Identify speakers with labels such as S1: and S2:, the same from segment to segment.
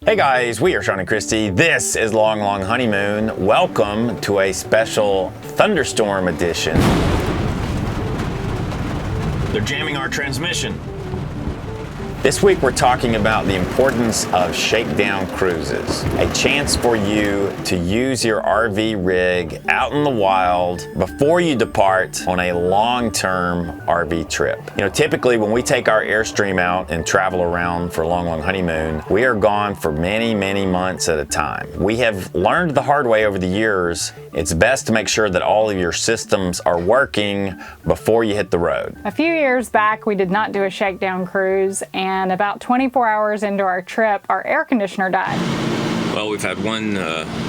S1: Hey guys, we are Sean and Christy. This is Long Long Honeymoon. Welcome to a special thunderstorm edition. They're jamming our transmission. This week we're talking about the importance of shakedown cruises. A chance for you to use your RV rig out in the wild before you depart on a long-term RV trip. You know, typically when we take our Airstream out and travel around for Long Long Honeymoon, we are gone for many, many months at a time. We have learned the hard way over the years, it's best to make sure that all of your systems are working before you hit the road.
S2: A few years back, we did not do a shakedown cruise, and about 24 hours into our trip, our air conditioner died.
S3: Well, we've had one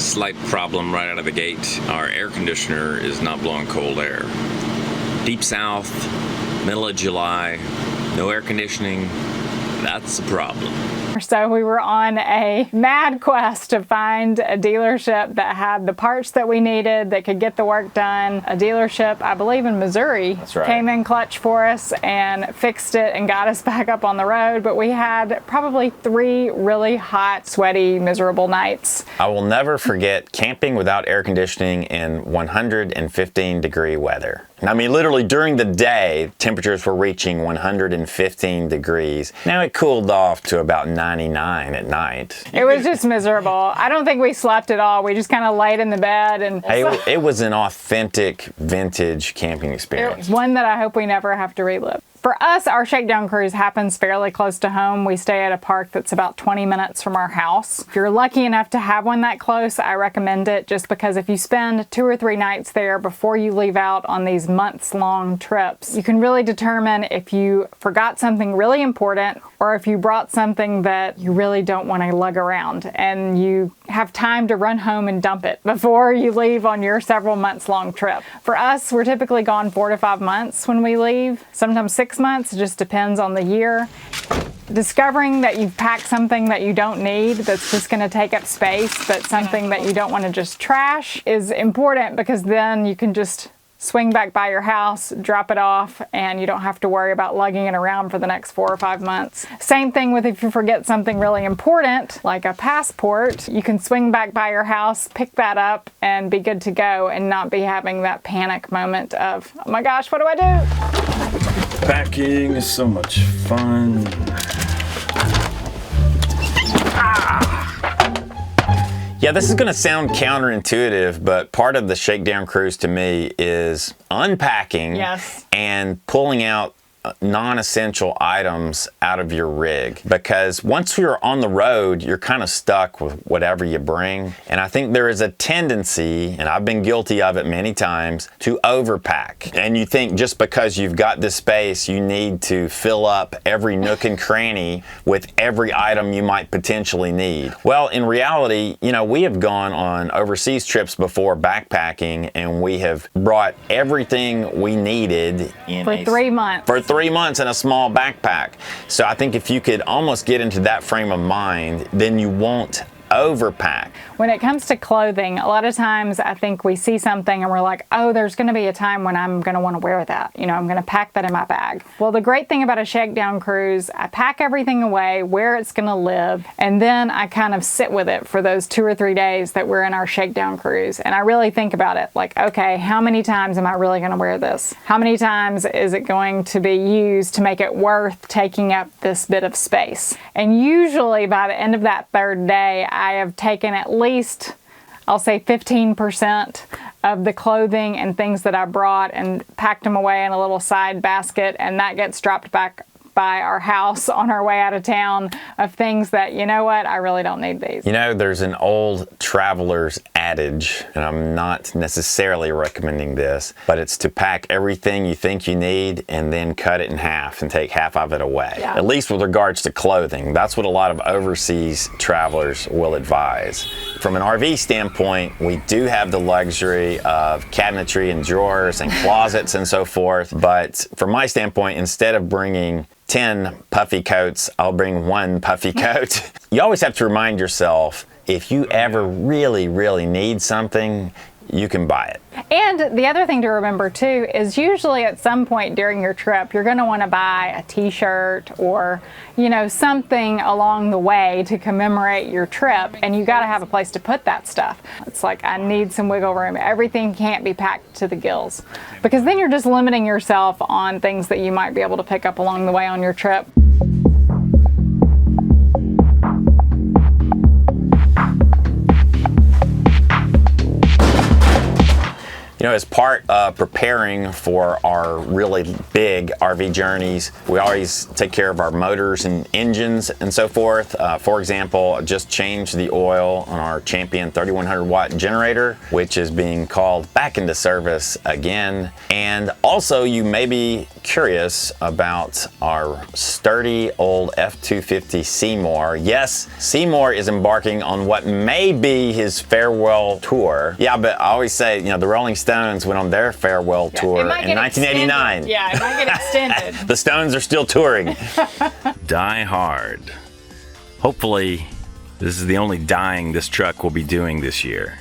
S3: slight problem right out of the gate. Our air conditioner is not blowing cold air. Deep south, middle of July, no air conditioning, that's a problem.
S2: So we were on a mad quest to find a dealership that had the parts that we needed, that could get the work done. A dealership, I believe in Missouri,
S1: That's right,
S2: came in clutch for us and fixed it and got us back up on the road. But we had probably 3 really hot, sweaty, miserable nights.
S1: I will never forget camping without air conditioning in 115-degree weather. I mean, literally during the day, temperatures were reaching 115 degrees. Now it cooled off to about 99 at night.
S2: It was just miserable. I don't think we slept at all. We just kind of laid in the bed and...
S1: It was an authentic vintage camping
S2: It
S1: experience.
S2: was one that I hope we never have to relive. For us, our shakedown cruise happens fairly close to home. We stay at a park that's about 20 minutes from our house. If you're lucky enough to have one that close, I recommend it, just because if you spend 2 or 3 nights there before you leave out on these months-long trips, you can really determine if you forgot something really important or if you brought something that you really don't want to lug around, and you have time to run home and dump it before you leave on your several months-long trip. For us, we're typically gone 4 to 5 months when we leave, sometimes 6 months, it just depends on the year. Discovering that you've packed something that you don't need, that's just going to take up space, but something that you don't want to just trash, is important, because then you can just swing back by your house, drop it off, and you don't have to worry about lugging it around for the next 4 or 5 months. Same thing with if you forget something really important, like a passport, you can swing back by your house, pick that up, and be good to go, and not be having that panic moment of, oh my gosh, what do I do?
S4: Packing is so much fun.
S1: Yeah, this is going to sound counterintuitive, but part of the shakedown cruise to me is unpacking and pulling out non-essential items out of your rig, because once you're on the road, you're kind of stuck with whatever you bring. And I think there is a tendency, and I've been guilty of it many times, to overpack. And you think just because you've got this space, you need to fill up every nook and cranny with every item you might potentially need. Well, in reality, you know, we have gone on overseas trips before backpacking, and we have brought everything we needed
S2: For 3 months.
S1: For 3 months in a small backpack. So I think if you could almost get into that frame of mind, then you won't overpack.
S2: When it comes to clothing, a lot of times I think we see something and we're like, oh, there's going to be a time when I'm going to want to wear that. You know, I'm going to pack that in my bag. Well, the great thing about a shakedown cruise, I pack everything away where it's going to live, and then I kind of sit with it for those 2 or 3 days that we're in our shakedown cruise. And I really think about it like, okay, how many times am I really going to wear this? How many times is it going to be used to make it worth taking up this bit of space? And usually by the end of that 3rd day, I have taken at least, I'll say 15% of the clothing and things that I brought and packed them away in a little side basket, and that gets dropped back by our house on our way out of town, of things that, you know what, I really don't need these.
S1: You know, there's an old traveler's adage, and I'm not necessarily recommending this, but it's to pack everything you think you need and then cut it in half and take half of it away.
S2: Yeah.
S1: At least with regards to clothing. That's what a lot of overseas travelers will advise. From an RV standpoint, we do have the luxury of cabinetry and drawers and closets and so forth, but from my standpoint, instead of bringing 10 puffy coats, I'll bring 1 puffy coat. You always have to remind yourself, if you ever really, really need something, you can buy it.
S2: And the other thing to remember too is usually at some point during your trip, you're going to want to buy a t-shirt or, you know, something along the way to commemorate your trip. And you got to have a place to put that stuff. It's like, I need some wiggle room. Everything can't be packed to the gills, because then you're just limiting yourself on things that you might be able to pick up along the way on your trip.
S1: You know, as part of preparing for our really big RV journeys, we always take care of our motors and engines and so forth. For example, just changed the oil on our Champion 3100 watt generator, which is being called back into service again. And also, you may be curious about our sturdy old F-250 Seymour. Yes, Seymour is embarking on what may be his farewell tour. Yeah, but I always say, you know, the Rolling Stones went on their farewell tour in 1989.
S2: Extended. Yeah, it might get extended.
S1: The Stones are still touring.
S3: Die hard. Hopefully, this is the only dying this truck will be doing this year.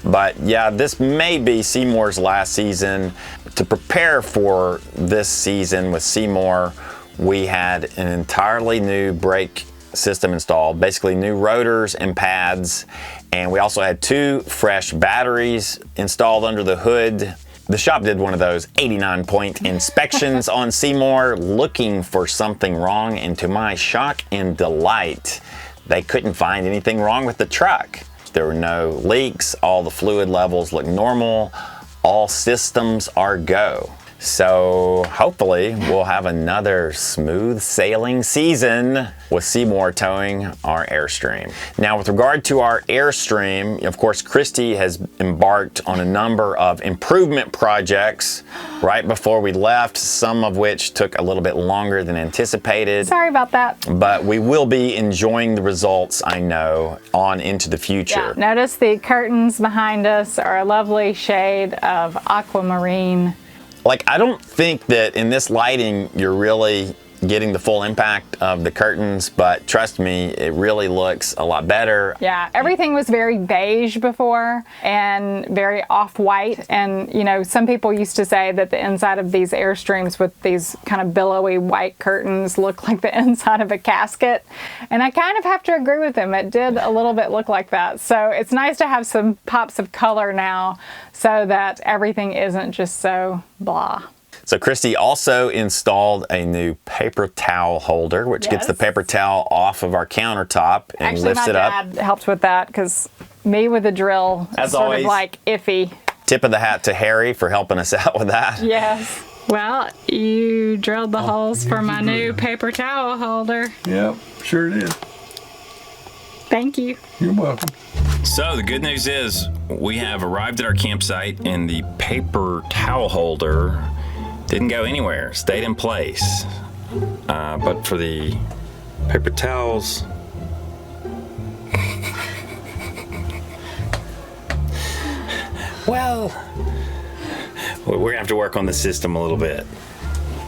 S1: But yeah, this may be Seymour's last season. To prepare for this season with Seymour, we had an entirely new brake system installed, basically new rotors and pads, and we also had 2 fresh batteries installed under the hood. The shop did one of those 89-point inspections on Seymour, looking for something wrong, and to my shock and delight, they couldn't find anything wrong with the truck. There were no leaks, all the fluid levels look normal, all systems are go. So hopefully we'll have another smooth sailing season with Seymour towing our Airstream. Now, with regard to our Airstream, of course, Christy has embarked on a number of improvement projects right before we left, some of which took a little bit longer than anticipated.
S2: Sorry about that.
S1: But we will be enjoying the results, I know, on into the future.
S2: Yeah. Notice the curtains behind us are a lovely shade of aquamarine.
S1: Like, I don't think that in this lighting you're really getting the full impact of the curtains, but trust me, it really looks a lot better.
S2: Yeah, everything was very beige before and very off-white, and you know, some people used to say that the inside of these Airstreams with these kind of billowy white curtains look like the inside of a casket, and I kind of have to agree with them. It did a little bit look like that. So it's nice to have some pops of color now so that everything isn't just so blah.
S1: So Christy also installed a new paper towel holder, which gets the paper towel off of our countertop and lifts it up.
S2: Actually, my dad helped with that, because me with a drill is sort of like iffy.
S1: Tip of the hat to Harry for helping us out with that.
S2: Yes. Well, you drilled the holes for my new paper towel holder.
S4: Yep, sure did.
S2: Thank you.
S4: You're welcome.
S3: So the good news is we have arrived at our campsite, and the paper towel holder didn't go anywhere, stayed in place. But for the paper towels, well, we're gonna have to work on the system a little bit.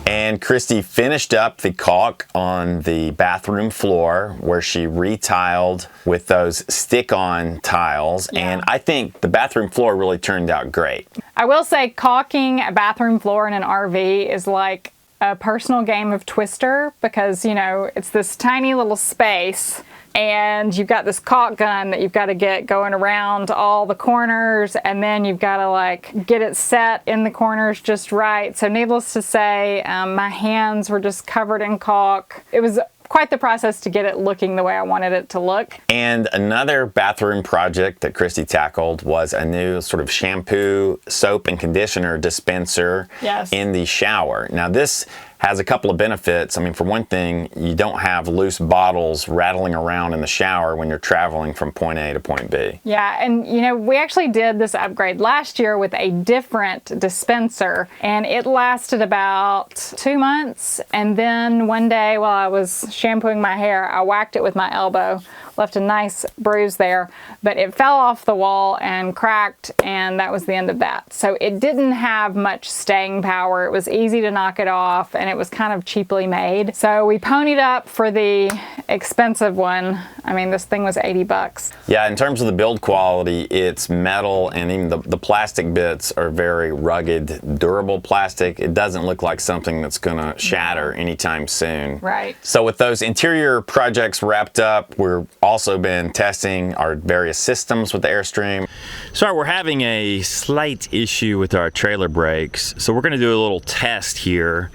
S1: And Christy finished up the caulk on the bathroom floor where she retiled with those stick-on tiles. Yeah. And I think the bathroom floor really turned out great.
S2: I will say caulking a bathroom floor in an RV is like a personal game of Twister, because, you know, it's this tiny little space and you've got this caulk gun that you've got to get going around all the corners, and then you've got to like get it set in the corners just right. So needless to say, my hands were just covered in caulk. It was quite the process to get it looking the way I wanted it to look.
S1: And another bathroom project that Christy tackled was a new sort of shampoo, soap, and conditioner dispenser in the shower. Now this has a couple of benefits. I mean, for one thing, you don't have loose bottles rattling around in the shower when you're traveling from point A to point B.
S2: Yeah, and you know, we actually did this upgrade last year with a different dispenser, and it lasted about 2 months. And then one day while I was shampooing my hair, I whacked it with my elbow, left a nice bruise there, but it fell off the wall and cracked, and that was the end of that. So it didn't have much staying power. It was easy to knock it off, and it was kind of cheaply made. So we ponied up for the expensive one. I mean, this thing was 80 bucks.
S1: Yeah, in terms of the build quality, it's metal, and even the plastic bits are very rugged, durable plastic. It doesn't look like something that's gonna shatter anytime soon.
S2: Right.
S1: So with those interior projects wrapped up, we've also been testing our various systems with the Airstream.
S5: Sorry, we're having a slight issue with our trailer brakes, so we're gonna do a little test here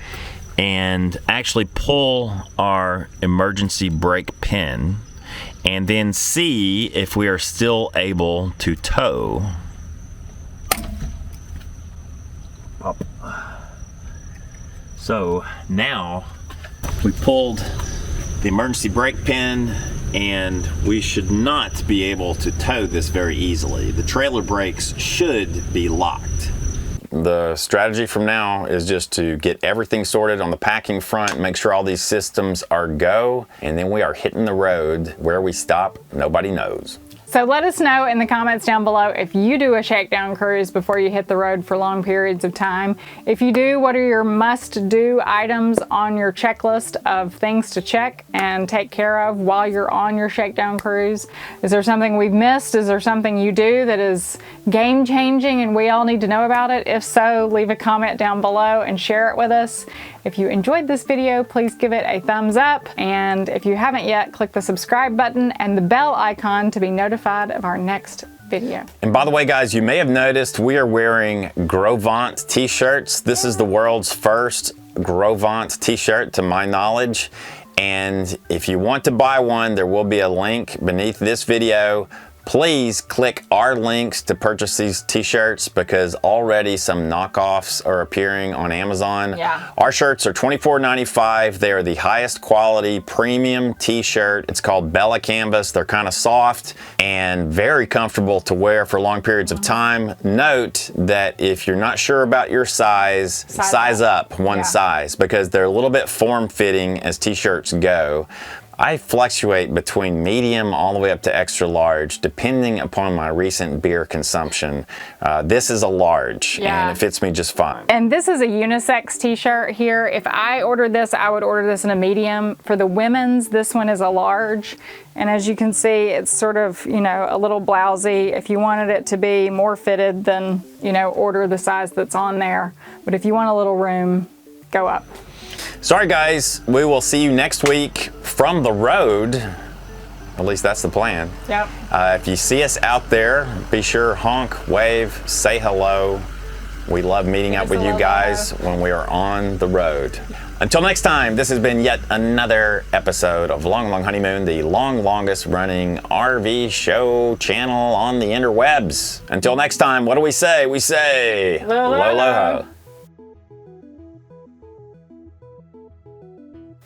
S5: and actually pull our emergency brake pin and then see if we are still able to tow. Up. So now we pulled the emergency brake pin, and we should not be able to tow this very easily. The trailer brakes should be locked.
S1: The strategy from now is just to get everything sorted on the packing front, make sure all these systems are go, and then we are hitting the road. Where we stop, nobody knows.
S2: So let us know in the comments down below if you do a shakedown cruise before you hit the road for long periods of time. If you do, what are your must-do items on your checklist of things to check and take care of while you're on your shakedown cruise? Is there something we've missed? Is there something you do that is game-changing and we all need to know about it? If so, leave a comment down below and share it with us. If you enjoyed this video, please give it a thumbs up. And if you haven't yet, click the subscribe button and the bell icon to be notified of our next video.
S1: And by the way, guys, you may have noticed we are wearing Grovant t-shirts. This is the world's first Grovant t-shirt to my knowledge. And if you want to buy one, there will be a link beneath this video. Please click our links to purchase these t-shirts because already some knockoffs are appearing on Amazon.
S2: Yeah.
S1: Our shirts are $24.95. They are the highest quality premium t-shirt. It's called Bella Canvas. They're kind of soft and very comfortable to wear for long periods of time. Note that if you're not sure about your size up one size because they're a little bit form-fitting as t-shirts go. I fluctuate between medium all the way up to extra large, depending upon my recent beer consumption. This is a large, and it fits me just fine.
S2: And this is a unisex t-shirt here. If I ordered this, I would order this in a medium. For the women's, this one is a large. And as you can see, it's sort of, you know, a little blousy. If you wanted it to be more fitted, then, you know, order the size that's on there. But if you want a little room, go up.
S1: Sorry guys, we will see you next week from the road. At least that's the plan.
S2: Yep.
S1: If you see us out there, be sure honk, wave, say hello. We love meeting up with you guys when we are on the road. Until next time, this has been yet another episode of Long Long Honeymoon, the longest running RV show channel on the interwebs. Until next time, what do we say? We say, lo lo ho.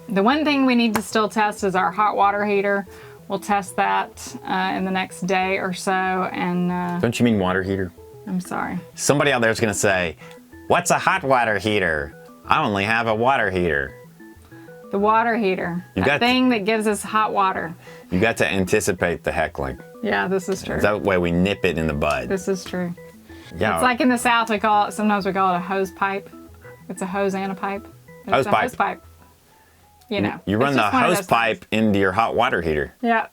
S2: The one thing we need to still test is our hot water heater. We'll test that in the next day or so. And
S1: Don't you mean water heater?
S2: I'm sorry.
S1: Somebody out there is going to say, what's a hot water heater? I only have a water heater.
S2: The water heater. That thing that gives us hot water.
S1: You got to anticipate the heckling.
S2: Yeah, this is true.
S1: That way we nip it in the bud.
S2: This is true.
S1: Yeah.
S2: It's like in the South, sometimes we call it a hose pipe. It's a hose and a pipe.
S1: Hose pipe.
S2: Hose pipe. You know.
S1: You run the hose pipe into your hot water heater.
S2: Yeah.